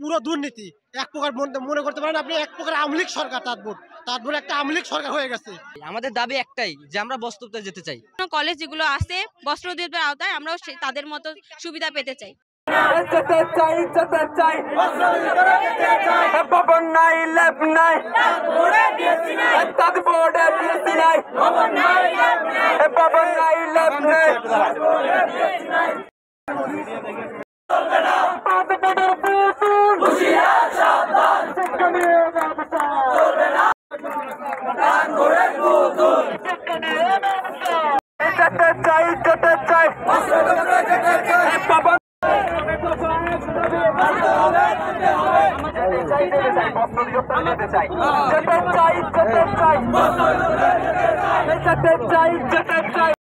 পুরো দুর্নীতি। এক প্রকার মনে করতে পারেন আপনি এক প্রকার আমলিক সরকার, তারপর একটা আমলিক সরকার হয়ে গেছে। আমাদের দাবি একটাই যে আমরা বস্তুতে যেতে চাই। কলেজ যেগুলো আছে বস্ত্র অধিদপ্তরের আওতায় আমরাও তাদের মতো সুবিধা পেতে চাই। চাই